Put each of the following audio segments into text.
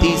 30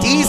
30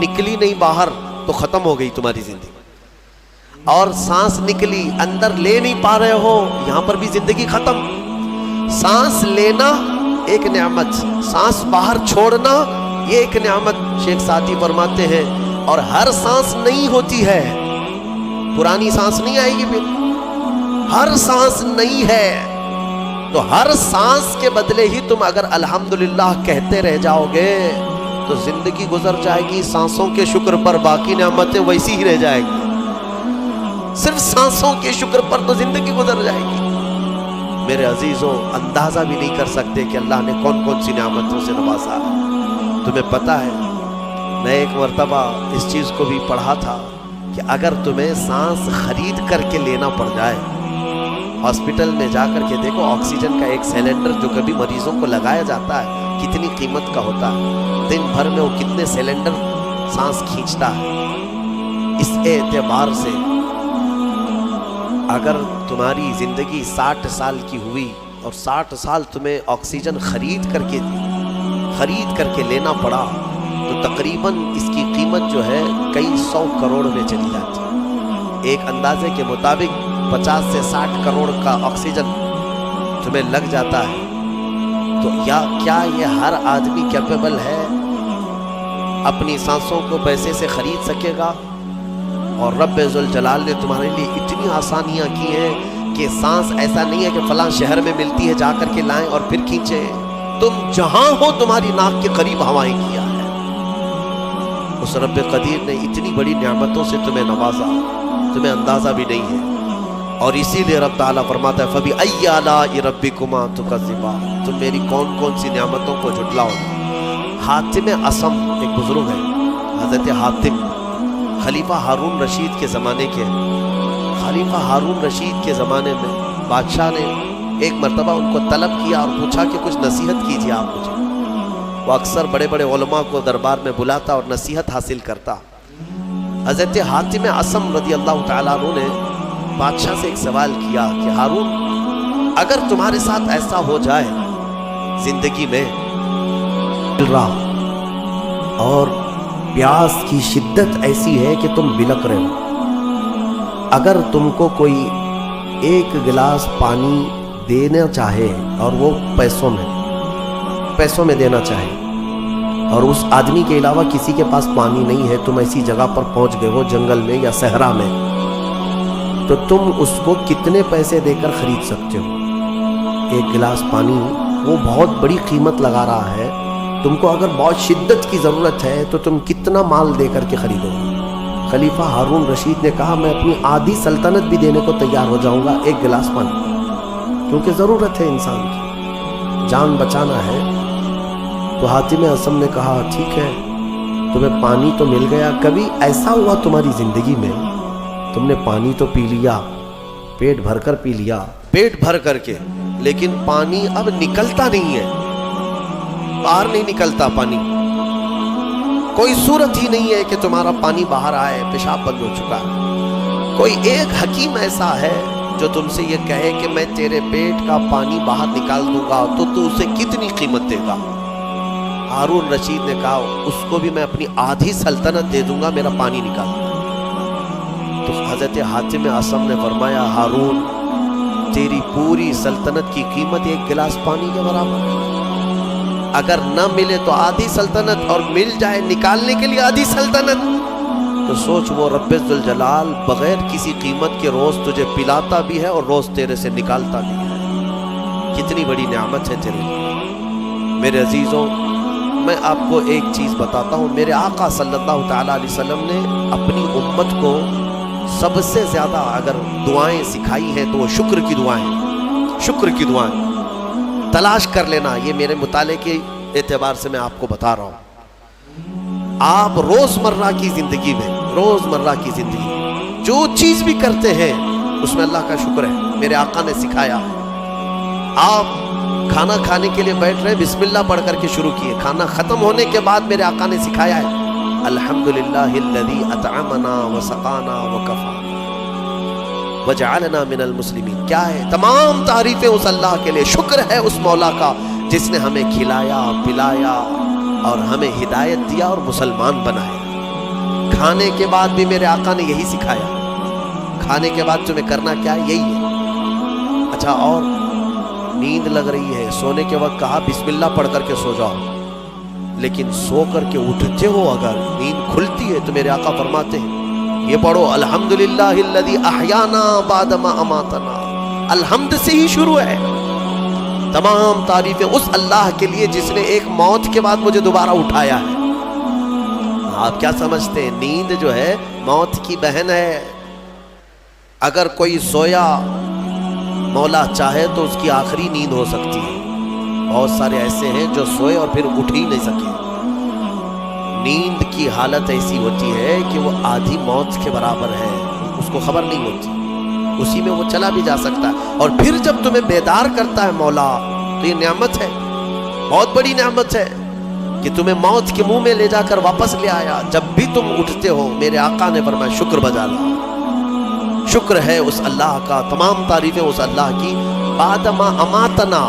نکلی نہیں باہر تو ختم ہو گئی تمہاری زندگی، اور سانس نکلی اندر لے نہیں پا رہے ہو، یہاں پر بھی زندگی ختم۔ سانس لینا ایک نعمت، سانس باہر چھوڑنا یہ ایک نعمت۔ شیخ سعدی فرماتے ہیں اور ہر سانس نہیں ہوتی ہے، پرانی سانس نہیں آئے گی، پھر ہر سانس نہیں ہے، تو ہر سانس کے بدلے ہی تم اگر الحمدللہ کہتے رہ جاؤ گے تو زندگی گزر جائے گی سانسوں کے شکر پر، باقی نعمتیں ویسی ہی رہ جائے گی۔ صرف سانسوں کے شکر پر تو زندگی گزر جائے گی۔ میرے عزیزوں، اندازہ بھی نہیں کر سکتے کہ اللہ نے کون کون سی نعمتوں سے نوازا ہے۔ تمہیں پتہ ہے، میں ایک مرتبہ اس چیز کو بھی پڑھا تھا کہ اگر تمہیں سانس خرید کر کے لینا پڑ جائے، ہاسپٹل میں جا کر کے دیکھو آکسیجن کا ایک سلنڈر جو کبھی مریضوں کو لگایا جاتا ہے کتنی قیمت کا ہوتا ہے، دن بھر میں وہ کتنے سلنڈر سانس کھینچتا ہے۔ اس اعتبار سے اگر تمہاری زندگی 60 سال کی ہوئی اور 60 سال تمہیں آکسیجن خرید کر کے لینا پڑا تو تقریباً اس کی قیمت جو ہے کئی 100 کروڑ میں چلی جاتی ہے۔ ایک اندازے کے مطابق 50 سے 60 کروڑ کا آکسیجن تمہیں لگ جاتا ہے، تو کیا یہ ہر آدمی کیپیبل ہے اپنی سانسوں کو پیسے سے خرید سکے گا؟ اور رب ذوالجلال نے تمہارے لیے اتنی آسانیاں کی ہیں کہ سانس ایسا نہیں ہے کہ فلاں شہر میں ملتی ہے جا کر کے لائیں اور پھر کھینچیں، تم جہاں ہو تمہاری ناک کے قریب ہوائیں کیا ہے۔ اس رب قدیر نے اتنی بڑی نعمتوں سے تمہیں نوازا، تمہیں اندازہ بھی نہیں ہے۔ اور اسی لیے رب تعالیٰ فرماتا ہے فَبِأَيِّ آلَاءِ رَبِّكُمَا تُكَذِّبَانِ، تم میری کون کون سی نعمتوں کو جھٹلاؤ۔ حاتم اصم ایک بزرگ ہے، حضرت حاتم، خلیفہ ہارون رشید کے زمانے کے، خلیفہ ہارون رشید کے زمانے میں بادشاہ نے ایک مرتبہ ان کو طلب کیا اور پوچھا کہ کچھ نصیحت کیجیے آپ مجھے۔ وہ اکثر بڑے بڑے علماء کو دربار میں بلاتا اور نصیحت حاصل کرتا۔ حضرت حاتم اصم رضی اللہ تعالیٰ عنہ نے بادشاہ سے ایک سوال کیا کہ ہارون، اگر تمہارے ساتھ ایسا ہو جائے زندگی میں اور پیاس کی شدت ایسی ہے کہ تم بلک رہے ہو، اگر تم کو کوئی ایک گلاس پانی دینا چاہے اور وہ پیسوں میں دینا چاہے، اور اس آدمی کے علاوہ کسی کے پاس پانی نہیں ہے، تم ایسی جگہ پر پہنچ گئے ہو جنگل میں یا صحرا میں، تو تم اس کو کتنے پیسے دے کر خرید سکتے ہو؟ ایک گلاس پانی وہ بہت بڑی قیمت لگا رہا ہے، تم کو اگر بہت شدت کی ضرورت ہے تو تم کتنا مال دے کر کے خریدو گے؟ خلیفہ ہارون رشید نے کہا میں اپنی آدھی سلطنت بھی دینے کو تیار ہو جاؤں گا ایک گلاس پانی، کیونکہ ضرورت ہے انسان کی، جان بچانا ہے۔ تو حاتم اصم نے کہا ٹھیک ہے، تمہیں پانی تو مل گیا، کبھی ایسا ہوا تمہاری زندگی میں تم نے پانی تو پی لیا، پیٹ بھر کر پی لیا، پیٹ بھر کر کے، لیکن پانی اب نکلتا نہیں ہے، باہر نہیں نکلتا پانی، کوئی صورت ہی نہیں ہے کہ تمہارا پانی باہر آئے، پیشاب بند ہو چکا ہے۔ کوئی ایک حکیم ایسا ہے جو تم سے یہ کہے کہ میں تیرے پیٹ کا پانی باہر نکال دوں گا تو تو اسے کتنی قیمت دے گا؟ ہارون رشید نے کہا اس کو بھی میں اپنی آدھی سلطنت دے دوں گا، میرا پانی نکال دوں گا۔ تو حضرت حاتم اصم نے فرمایا ہارون، تیری پوری سلطنت کی قیمت ایک گلاس پانی کے برابر ہے، اگر نہ ملے تو آدھی سلطنت اور مل جائے نکالنے کے لیے آدھی سلطنت، تو سوچ وہ رب ذوالجلال بغیر کسی قیمت کے روز تجھے پلاتا بھی ہے اور روز تیرے سے نکالتا بھی ہے، کتنی بڑی نعمت ہے تیرے لیے۔ میرے عزیزوں، میں آپ کو ایک چیز بتاتا ہوں، میرے آقا صلی اللہ تعالیٰ علیہ وسلم نے اپنی امت کو سب سے زیادہ اگر دعائیں سکھائی ہیں تو وہ شکر کی دعائیں تلاش کر لینا۔ یہ میرے مطالعے کے اعتبار سے میں آپ کو بتا رہا ہوں، آپ روزمرہ کی زندگی جو چیز بھی کرتے ہیں اس میں اللہ کا شکر ہے۔ میرے آقا نے سکھایا، آپ کھانا کھانے کے لیے بیٹھ رہے بسم اللہ پڑھ کر کے شروع کیے، کھانا ختم ہونے کے بعد میرے آقا نے سکھایا ہے الحمدللہ الذی اطعمنا وسقانا وکفانا وجعلنا من المسلمین۔ کیا ہے؟ تمام تعریفیں اس اللہ کے لیے، شکر ہے اس مولا کا جس نے ہمیں کھلایا پلایا اور ہمیں ہدایت دیا اور مسلمان بنایا۔ کھانے کے بعد بھی میرے آقا نے یہی سکھایا، کھانے کے بعد تمہیں کرنا کیا ہے؟ یہی ہے۔ اچھا، اور نیند لگ رہی ہے، سونے کے وقت کہا بسم اللہ پڑھ کر کے سو جاؤ، لیکن سو کر کے اٹھتے ہو اگر نیند کھلتی ہے تو میرے آقا فرماتے ہیں یہ پڑھو الحمدللہ الذی احیانا بعد ما اماتنا۔ الحمد سے ہی شروع ہے، تمام تعریفیں اس اللہ کے لیے جس نے ایک موت کے بعد مجھے دوبارہ اٹھایا ہے۔ آپ کیا سمجھتے ہیں؟ نیند جو ہے موت کی بہن ہے۔ اگر کوئی سویا مولا چاہے تو اس کی آخری نیند ہو سکتی ہے۔ بہت سارے ایسے ہیں جو سوئے اور پھر اٹھ ہی نہیں سکے۔ نیند کی حالت ایسی ہوتی ہے کہ وہ آدھی موت کے برابر ہے، اس کو خبر نہیں ہوتی، اسی میں وہ چلا بھی جا سکتا ہے۔ اور پھر جب تمہیں بیدار کرتا ہے مولا تو یہ نعمت ہے، بہت بڑی نعمت ہے کہ تمہیں موت کے منہ میں لے جا کر واپس لے آیا۔ جب بھی تم اٹھتے ہو میرے آقا نے فرمایا شکر بجا لا، شکر ہے اس اللہ کا، تمام تعریفیں اس اللہ کی۔ بعد ما اماتنا،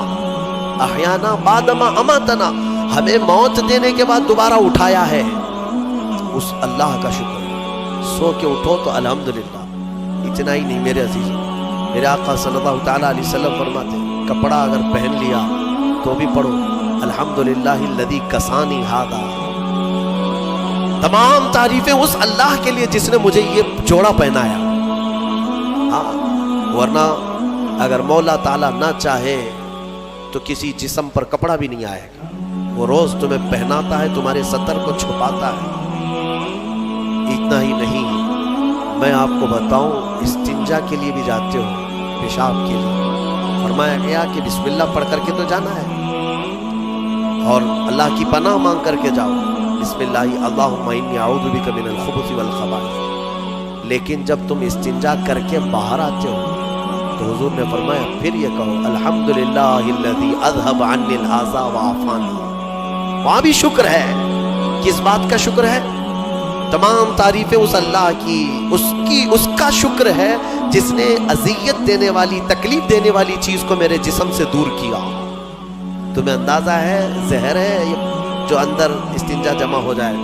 احیانا بعد ما اماتنا، ہمیں موت دینے کے بعد دوبارہ اٹھایا ہے، اس اللہ کا شکر ہے۔ سو کے اٹھو تو الحمدللہ۔ اتنا ہی نہیں میرے عزیز، میرے آقا صلی اللہ تعالیٰ علیہ وسلم فرماتے ہیں کپڑا اگر پہن لیا تو بھی پڑھو الحمدللہ الذی کسانی ھذا۔ تمام تعریفیں اس اللہ کے لیے جس نے مجھے یہ جوڑا پہنایا۔ ہاں، ورنہ اگر مولا تعالیٰ نہ چاہے تو کسی جسم پر کپڑا بھی نہیں آئے گا۔ وہ روز تمہیں پہناتا ہے، تمہارے ستر کو چھپاتا ہے۔ اتنا ہی نہیں، میں آپ کو بتاؤں استنجا کے لیے بھی جاتے ہو، پیشاب کے لیے فرمایا گیا کہ بسم اللہ پڑھ کر کے تو جانا ہے اور اللہ کی پناہ مانگ کر کے جاؤ، بسم اللہ اللہم انی اعوذ بک من الخبث والخبائث۔ لیکن جب تم استنجا کر کے باہر آتے ہو تو حضور نے فرمایا پھر یہ کہو الحمدللہ الذی اذھب عنی الآذى وعافانی۔ وہاں بھی شکر ہے، کس بات کا شکر ہے؟ تمام تعریفیں اس اللہ کی، اس کا شکر ہے جس نے اذیت دینے والی، تکلیف دینے والی چیز کو میرے جسم سے دور کیا۔ تمہیں اندازہ ہے زہر ہے جو اندر استنجا جمع ہو جائے،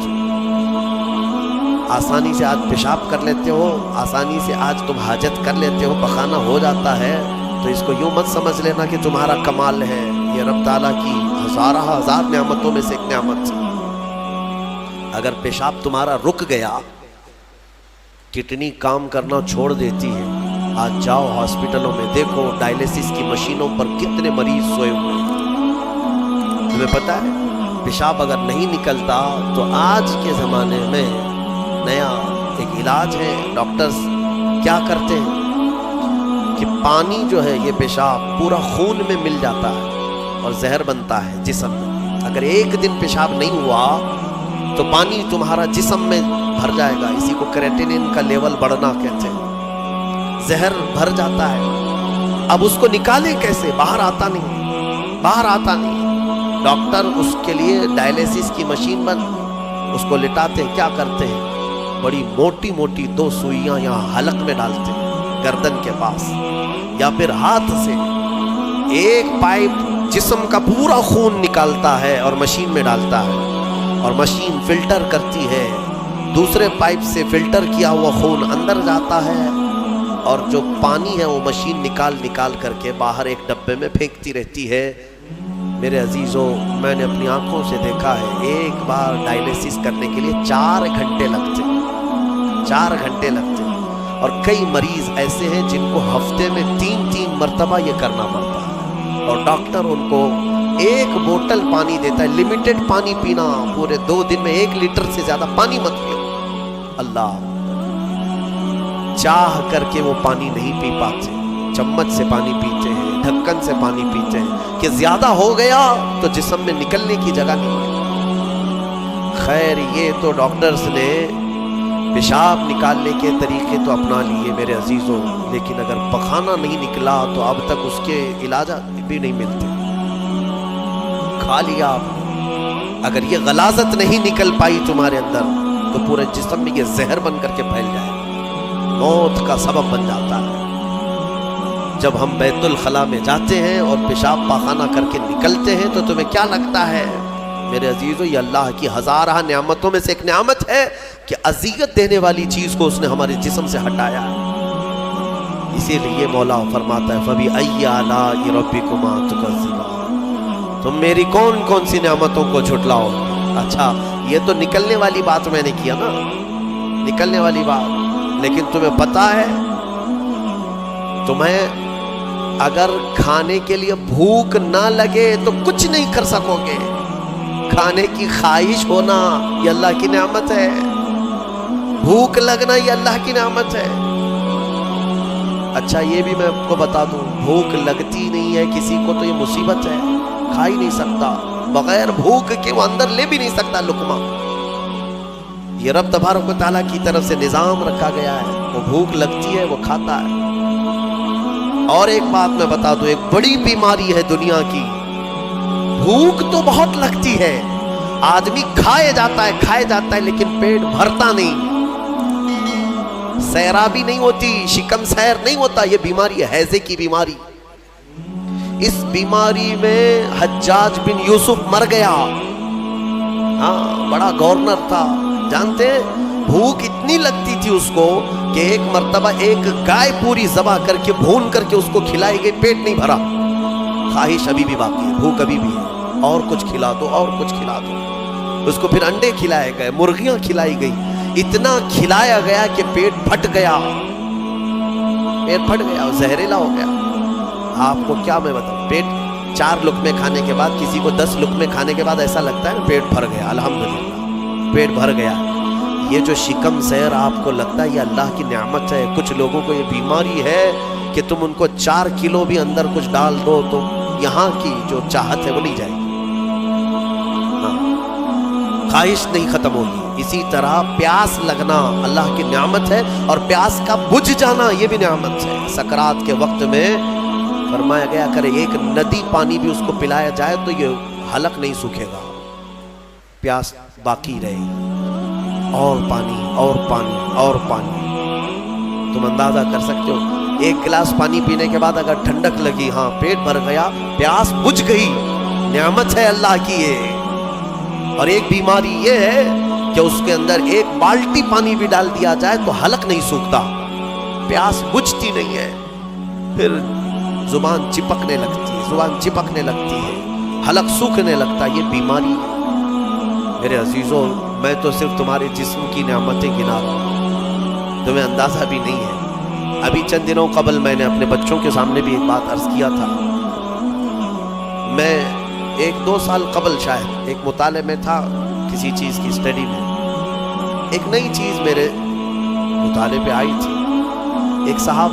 آسانی سے آج پیشاب کر لیتے ہو، آسانی سے آج تم حاجت کر لیتے ہو، پخانہ ہو جاتا ہے، تو اس کو یوں مت سمجھ لینا کہ تمہارا کمال ہے، یہ رب تعالیٰ کی ہزار نعمتوں میں سے ایک نعمت۔ اگر پیشاب تمہارا رک گیا، کڈنی کام کرنا چھوڑ دیتی ہے، آج جاؤ ہاسپٹلوں میں دیکھو ڈائلیسس کی مشینوں پر کتنے مریض سوئے ہوئے ہیں۔ تمہیں پتہ ہے پیشاب اگر نہیں نکلتا تو آج کے زمانے میں نیا ایک علاج ہے، ڈاکٹرز کیا کرتے ہیں کہ پانی جو ہے یہ پیشاب پورا خون میں مل جاتا ہے اور زہر بنتا ہے جسم میں۔ اگر ایک دن پیشاب نہیں ہوا تو پانی تمہارا جسم میں بھر جائے گا، اسی کو کریٹینن کا لیول بڑھنا کہتے ہیں، زہر بھر جاتا ہے۔ اب اس کو نکالیں کیسے؟ باہر آتا نہیں۔ ڈاکٹر اس کے لیے ڈائلیسس کی مشین بند اس کو لٹاتے ہیں، کیا کرتے ہیں بڑی موٹی موٹی 2 سوئیاں یہاں حلق میں ڈالتے ہیں گردن کے پاس، یا پھر ہاتھ سے ایک پائپ جسم کا پورا خون نکالتا ہے اور مشین میں ڈالتا ہے، اور مشین فلٹر کرتی ہے، دوسرے پائپ سے فلٹر کیا ہوا خون اندر جاتا ہے، اور جو پانی ہے وہ مشین نکال کر کے باہر ایک ڈبے میں پھینکتی رہتی ہے۔ میرے عزیزوں، میں نے اپنی آنکھوں سے دیکھا ہے ایک بار ڈائلیسس کرنے کے لیے 4 گھنٹے لگتے ہیں، اور کئی مریض ایسے ہیں جن کو ہفتے میں 3 مرتبہ یہ کرنا پڑتا ہے، اور ڈاکٹر ان کو 1 بوتل پانی دیتا ہے، لمیٹڈ پانی پینا، پورے 2 دن میں 1 لیٹر سے زیادہ پانی مت پیو۔ اللہ، چاہ کر کے وہ پانی نہیں پی پاتے، چمچ سے پانی پیتے ہیں، ڈھکن سے پانی پیتے ہیں کہ زیادہ ہو گیا تو جسم میں نکلنے کی جگہ نہیں ہے۔ خیر، یہ تو ڈاکٹرز نے پیشاب نکالنے کے طریقے تو اپنا لیے میرے عزیزوں، لیکن اگر پخانہ نہیں نکلا تو اب تک اس کے علاج بھی نہیں ملتے۔ کھا لیا آپ نے، اگر یہ غلاظت نہیں نکل پائی تمہارے اندر تو پورے جسم میں یہ زہر بن کر کے پھیل جائے، موت کا سبب بن جاتا ہے۔ جب ہم بیت الخلاء میں جاتے ہیں اور پیشاب پاخانہ کر کے نکلتے ہیں تو تمہیں کیا لگتا ہے میرے عزیزو یہ اللہ کی ہزارہ نعمتوں میں سے ایک نعمت ہے کہ اذیت دینے والی چیز کو اس نے ہمارے جسم سے ہٹایا ہے. اسی لیے مولا فرماتا ہے فَبِأَيِّ آلَاءِ رَبِّكُمَا تُكَذِّبَانِ، تم میری کون کون سی نعمتوں کو جھٹلاؤ. اچھا یہ تو نکلنے والی بات میں نے کیا نا، نکلنے والی بات، لیکن تمہیں پتا ہے تمہیں اگر کھانے کے لیے بھوک نہ لگے تو کچھ نہیں کر سکو گے. کھانے کی خواہش ہونا یہ اللہ کی نعمت ہے، بھوک لگنا یہ اللہ کی نعمت ہے. اچھا یہ بھی میں آپ کو بتا دوں، بھوک لگتی نہیں ہے کسی کو تو یہ مصیبت ہے، کھا ہی نہیں سکتا، بغیر بھوک کے وہ اندر لے بھی نہیں سکتا لقمہ. یہ رب تبارک و تعالیٰ کی طرف سے نظام رکھا گیا ہے، وہ بھوک لگتی ہے وہ کھاتا ہے. اور ایک بات میں بتا دوں، ایک بڑی بیماری ہے دنیا کی، بھوک تو بہت لگتی ہے، آدمی کھائے جاتا ہے لیکن پیٹ بھرتا نہیں، سیرابی نہیں ہوتی، شکم سیر نہیں ہوتا. یہ بیماری ہے ہیضے کی بیماری. اس بیماری میں حجاج بن یوسف مر گیا. ہاں بڑا گورنر تھا، جانتے ہیں بھوک اتنی لگتی تھی اس کو کہ ایک مرتبہ ایک گائے پوری ذبح کر کے بھون کر کے اس کو کھلائی گئی، پیٹ نہیں بھرا. خواہش ابھی بھی باقی ہے، بھوک ابھی بھی ہے، اور کچھ کھلا دو اور کچھ کھلا دو. اس کو پھر انڈے کھلائے گئے، مرغیاں کھلائی گئی، اتنا کھلایا گیا کہ پیٹ پھٹ گیا، پیٹ پھٹ گیا، زہریلا ہو گیا. آپ کو کیا میں بتاؤں، پیٹ 4 لقمے کھانے کے بعد، کسی کو 10 لقمے کھانے کے بعد ایسا لگتا ہے پیٹ بھر گیا، الحمدللہ پیٹ بھر گیا. یہ جو شکم سیر آپ کو لگتا ہے یہ اللہ کی نعمت ہے. کچھ لوگوں کو یہ بیماری ہے کہ تم ان کو 4 کلو بھی اندر کچھ ڈال دو تو یہاں کی جو چاہت ہے وہ نہیں جائے گی، خواہش نہیں ختم ہوگی. اسی طرح پیاس لگنا اللہ کی نعمت ہے، اور پیاس کا بجھ جانا یہ بھی نعمت ہے. سکرات کے وقت میں فرمایا گیا اگر ایک ندی پانی بھی اس کو پلایا جائے تو یہ حلق نہیں سوکھے گا، پیاس باقی رہے گی. اور پانی اور پانی اور پانی. تم اندازہ کر سکتے ہو 1 گلاس پانی پینے کے بعد اگر ٹھنڈک لگی، ہاں پیٹ بھر گیا، پیاس بجھ گئی، نعمت ہے اللہ کی یہ. اور ایک بیماری یہ ہے کہ اس کے اندر 1 بالٹی پانی بھی ڈال دیا جائے تو حلق نہیں سوکھتا، پیاس بجھتی نہیں ہے، پھر زبان چپکنے لگتی ہے، حلق سوکھنے لگتا ہے. یہ بیماری ہے. میرے عزیزوں میں تو صرف تمہارے جسم کی نعمتیں گنا رہا ہوں، تمہیں اندازہ بھی نہیں ہے. ابھی چند دنوں قبل میں نے اپنے بچوں کے سامنے بھی ایک بات عرض کیا تھا. میں 1-2 سال قبل شاید ایک مطالعے میں تھا، کسی چیز کی اسٹڈی میں، ایک نئی چیز میرے مطالعے پہ آئی تھی. ایک صاحب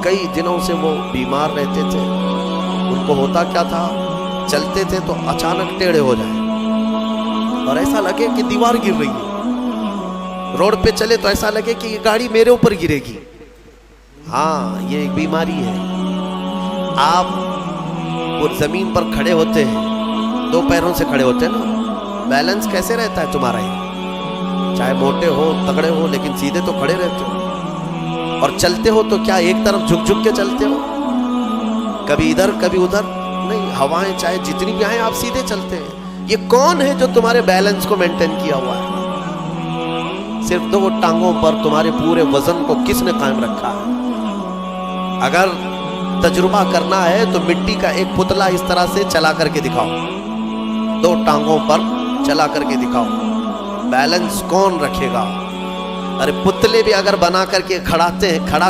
کئی دنوں سے وہ بیمار رہتے تھے. ان کو ہوتا کیا تھا، چلتے تھے تو اچانک ٹیڑھے ہو جائیں اور ایسا لگے کہ دیوار گر رہی ہے، روڈ پہ چلے تو ایسا لگے کہ یہ گاڑی میرے اوپر گرے گی. ہاں یہ ایک بیماری ہے. آپ وہ زمین پر کھڑے ہوتے ہیں، 2 پیروں سے کھڑے ہوتے ہیں نا، بیلنس کیسے رہتا ہے تمہارا؟ یہ چاہے موٹے ہو تگڑے ہو لیکن سیدھے تو کھڑے رہتے ہو. اور چلتے ہو تو کیا ایک طرف جھک جھک کے چلتے ہو، کبھی ادھر کبھی ادھر نہیں، ہوائیں چاہے جتنی بھی آئیں آپ سیدھے چلتے ہیں. یہ کون ہے جو تمہارے بیلنس کو مینٹین کیا ہوا ہے؟ صرف 2 ٹانگوں پر تمہارے پورے وزن کو کس نے قائم رکھا ہے؟ اگر تجربہ کرنا ہے تو مٹی کا ایک پتلا اس طرح سے چلا کر کے دکھاؤ، 2 ٹانگوں پر چلا کر کے دکھاؤ، بیلنس کون رکھے گا؟ ارے پتلے بھی اگر بنا کر کے کھڑا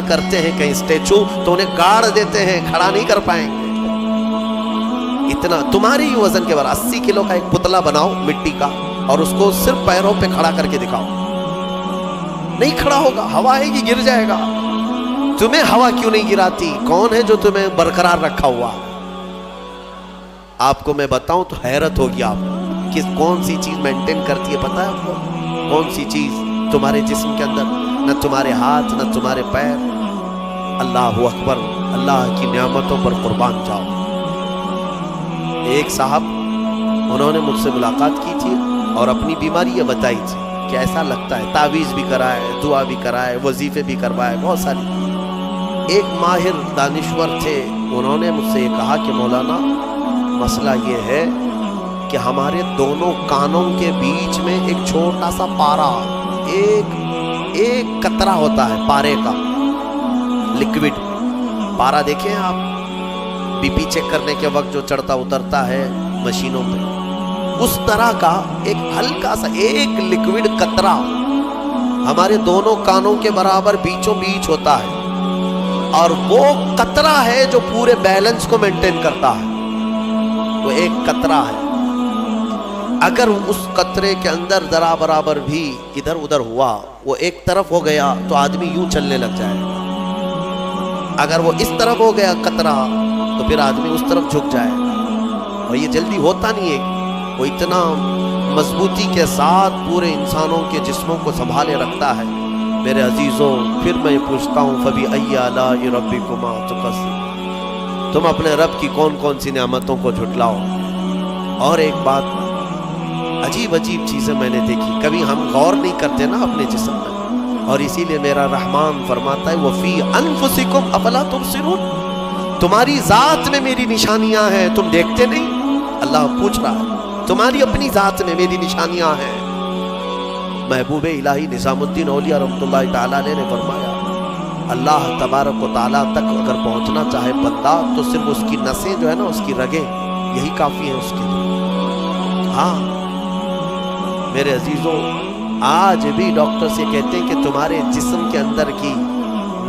کرتے ہیں کہیں اسٹیچو تو انہیں گاڑ دیتے ہیں، کھڑا نہیں کر پائیں گے. اتنا تمہاری ہی وزن کے بار 80 کلو کا ایک پتلا بناؤ مٹی کا اور اس کو صرف پیروں پہ کھڑا کر کے دکھاؤ، نہیں کھڑا ہوگا، ہوا آئے گی گر جائے گا. تمہیں ہوا کیوں نہیں گراتی؟ کون ہے جو تمہیں برقرار رکھا ہوا؟ آپ کو میں بتاؤں تو حیرت ہوگی آپ کہ کون سی چیز مینٹین کرتی ہے. پتہ ہے آپ کو کون سی چیز تمہارے جسم کے اندر؟ نہ تمہارے ہاتھ نہ تمہارے پیر. اللہ اکبر، اللہ کی نعمتوں پر قربان جاؤ. ایک صاحب انہوں نے مجھ سے ملاقات کی تھی اور اپنی بیماری یہ بتائی تھی کہ ایسا لگتا ہے، تعویذ بھی کرائے، دعا بھی کرائے، وظیفے بھی کروائے، بہت ساری. ایک ماہر دانشور تھے، انہوں نے مجھ سے یہ کہا کہ مولانا مسئلہ یہ ہے کہ ہمارے دونوں کانوں کے بیچ میں ایک چھوٹا سا پارا، ایک قطرہ ہوتا ہے پارے کا، لکوڈ پارا دیکھیں آپ بی پی چیک کرنے کے وقت جو چڑھتا اترتا ہے مشینوں پہ، اس طرح کا ایک ہلکا سا ایک لکوڈ قطرہ ہمارے دونوں کانوں کے برابر بیچوں بیچ ہوتا ہے، اور وہ قطرہ ہے جو پورے بیلنس کو مینٹین کرتا ہے۔ وہ ایک قطرہ ہے، اگر اس قطرے کے اندر ذرا برابر بھی ادھر ادھر ہوا، وہ ایک طرف ہو گیا تو آدمی یوں چلنے لگ جائے گا، اگر وہ اس طرف ہو گیا قطرہ تو پھر آدمی اس طرف جھک جائے گا، اور یہ جلدی ہوتا نہیں ہے، وہ اتنا مضبوطی کے ساتھ پورے انسانوں کے جسموں کو سنبھالے رکھتا ہے۔ میرے عزیزوں، پھر میں پوچھتا ہوں فَبِأَيِّ آلَاءِ رَبِّكُمَا تُكَذِّبَانِ، تم اپنے رب کی کون کون سی نعمتوں کو جھٹلاؤ۔ اور ایک بات، عجیب عجیب چیزیں میں نے دیکھی، کبھی ہم غور نہیں کرتے نا اپنے جسم میں، اور اسی لیے میرا رحمان فرماتا ہے وَفِي أَنفُسِكُمْ أَفَلَا تُبْصِرُونَ، تمہاری ذات میں میری نشانیاں ہیں، تم دیکھتے نہیں؟ اللہ پوچھ رہا ہے، تمہاری اپنی ذات میں میری نشانیاں ہیں۔ محبوب الہی نظام الدین اولیاء رحمۃ اللہ تعالیٰ نے فرمایا، اللہ تبارک و تعالیٰ تک اگر پہنچنا چاہے بندہ تو صرف اس کی نسیں جو ہے نا، اس کی رگیں، یہی کافی ہیں اس کے لیے۔ ہاں میرے عزیزوں، آج بھی ڈاکٹرز یہ کہتے ہیں کہ تمہارے جسم کے اندر کی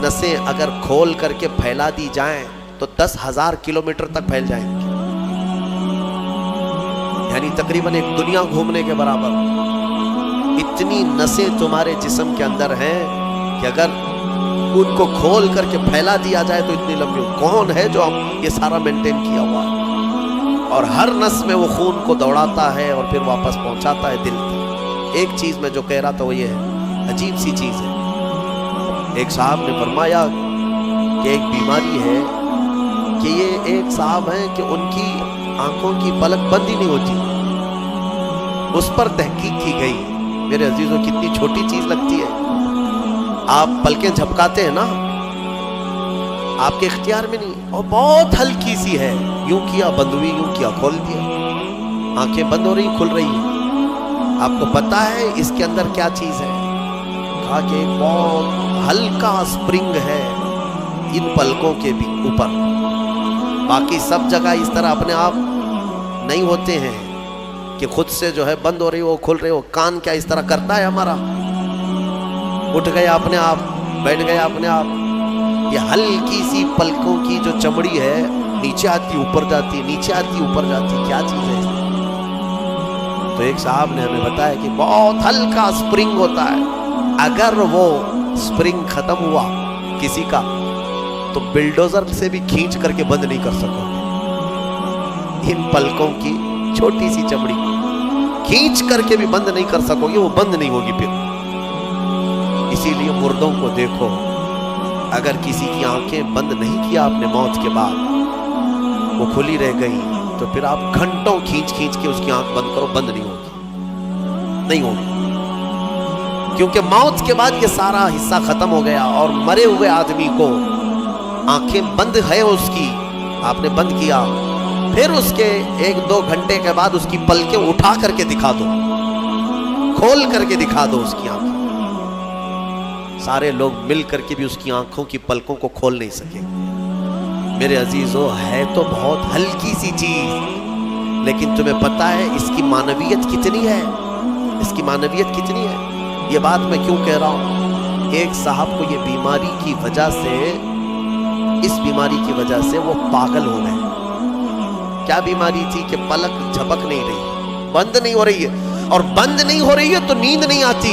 نسیں اگر کھول کر کے پھیلا دی جائیں تو 10,000 کلومیٹر تک پھیل جائیں گی، یعنی تقریباً ایک دنیا گھومنے کے برابر۔ اتنی نسیں تمہارے جسم کے اندر ہیں کہ اگر ان کو کھول کر کے پھیلا دیا جائے تو اتنی لمبی، کون ہے جو یہ سارا مینٹین کیا ہوا ہے، اور ہر نس میں وہ خون کو دوڑاتا ہے اور پھر واپس پہنچاتا ہے دل تک۔ ایک چیز میں جو کہہ رہا تھا وہ یہ ہے، عجیب سی چیز ہے، ایک صاحب نے فرمایا کہ ایک بیماری ہے کہ یہ ایک صاحب ہیں کہ ان کی آنکھوں کی پلک بند ہی نہیں ہوتی، اس پر تحقیق کی گئی۔ میرے عزیزوں، کتنی چھوٹی چیز لگتی ہے، آپ پلکیں جھپکاتے ہیں نا، آپ کے اختیار میں نہیں، اور بہت ہلکی سی ہے، یوں کیا بند ہوئی، یوں کیا کھول دیا، آنکھیں بند ہو رہی کھل رہی ہیں۔ آپ کو پتا ہے اس کے اندر کیا چیز ہے؟ کہا کہ ایک بہت ہلکا سپرنگ ہے ان پلکوں کے بھی اوپر، باقی سب جگہ اس طرح اپنے آپ نہیں ہوتے ہیں کہ خود سے جو ہے بند ہو رہی ہو کھل رہی ہو۔ کان کیا اس طرح کرتا ہے ہمارا؟ اٹھ گیا اپنے آپ، بیٹھ گیا اپنے آپ۔ یہ ہلکی سی پلکوں کی جو چمڑی ہے، نیچے آتی اوپر جاتی، نیچے آتی اوپر جاتی، کیا چیز ہے؟ تو ایک صاحب نے ہمیں بتایا کہ بہت ہلکا سپرنگ ہوتا ہے، اگر وہ سپرنگ ختم ہوا کسی کا تو بلڈوزر سے بھی کھینچ کر کے بند نہیں کر سکو گے۔ ان پلکوں کی چھوٹی سی چمڑی کھینچ کر کے بھی بند نہیں کر سکو گے، وہ بند نہیں ہوگی پھر۔ اسی لیے مردوں کو دیکھو، اگر کسی کی آنکھیں بند نہیں کیا آپ نے موت کے بعد، وہ کھلی رہ گئی، تو پھر آپ گھنٹوں کھینچ کے اس کی آنکھ بند کرو، بند نہیں ہوگی، نہیں ہوگی، کیونکہ موت کے بعد یہ سارا حصہ ختم ہو گیا، اور مرے ہوئے آدمی کو آنکھیں بند ہے اس کی، آپ نے بند کیا، پھر اس کے 1-2 گھنٹے کے بعد اس کی پلکیں اٹھا کر کے دکھا دو، کھول کر کے دکھا دو اس کی آنکھیں، سارے لوگ مل کر کے بھی اس کی آنکھوں کی پلکوں کو کھول نہیں سکے۔ میرے عزیزوں، ہے تو بہت ہلکی سی چیز، لیکن تمہیں پتا ہے اس کی معنویت کتنی ہے، اس کی معنویت کتنی ہے؟ یہ بات میں کیوں کہہ رہا ہوں؟ ایک صاحب کو یہ بیماری کی وجہ سے، اس بیماری کی وجہ سے وہ پاگل ہو گئے۔ کیا بیماری تھی کہ پلک جھپک نہیں رہی، بند نہیں ہو رہی ہے، اور بند نہیں ہو رہی ہے تو نیند نہیں آتی۔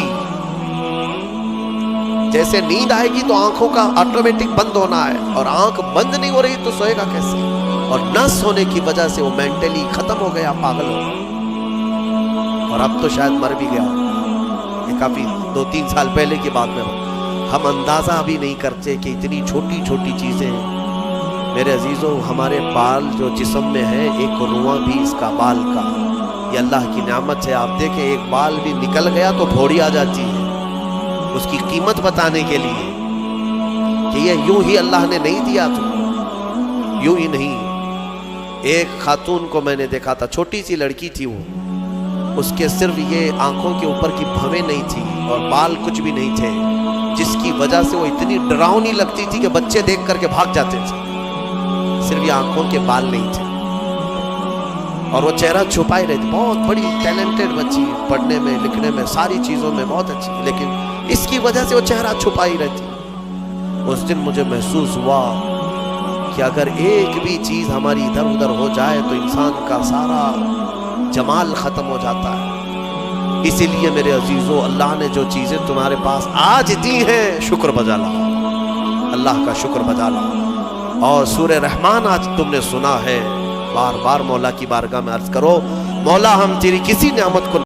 جیسے نیند آئے گی تو آنکھوں کا آٹومیٹک بند ہونا ہے، اور آنکھ بند نہیں ہو رہی تو سوئے گا کیسے؟ اور نس ہونے کی وجہ سے وہ مینٹلی ختم ہو گیا، پاگل ہو گیا، اور اب تو شاید مر بھی گیا۔ یہ کافی 2-3 سال پہلے کی بات میں ہم اندازہ بھی نہیں کرتے کہ اتنی چھوٹی چھوٹی چیزیں۔ میرے عزیزوں، ہمارے بال جو جسم میں ہے، ایک رواں بھی اس کا بال کا، یہ اللہ کی نعمت ہے۔ آپ دیکھیں ایک بال بھی نکل گیا تو پھوڑی آ جاتی ہے، اس کی قیمت بتانے کے لیے کہ یہ یوں ہی اللہ نے نہیں دیا، تو یوں ہی نہیں، ایک خاتون کو میں نے دیکھا تھا، چھوٹی سی لڑکی تھی وہ، اس کے صرف یہ آنکھوں کے اوپر کی بھویں نہیں تھی اور بال کچھ بھی نہیں تھے، جس کی وجہ سے وہ اتنی ڈراؤنی لگتی تھی کہ بچے دیکھ کر کے بھاگ جاتے تھے، صرف یہ آنکھوں کے بال نہیں تھے اور وہ چہرہ چھپائے رہتی. بہت بڑی ٹیلنٹڈ بچی، پڑھنے میں لکھنے میں ساری چیزوں میں بہت اچھی، لیکن اس کی وجہ سے وہ چہرہ چھپائی رہتی. اس دن مجھے محسوس ہوا کہ اگر ایک بھی چیز ہماری ادھر ادھر ہو جائے تو انسان کا سارا جمال ختم ہو جاتا ہے. اسی لیے میرے عزیزو، اللہ نے جو چیزیں تمہارے پاس آج دی ہیں شکر بجا لاؤ، اللہ کا شکر بجا لاؤ. اور سورہ رحمان آج تم نے سنا ہے، بار بار مولا کی بارگاہ میں عرض کرو، مولا ہم تیری کسی نعمت کو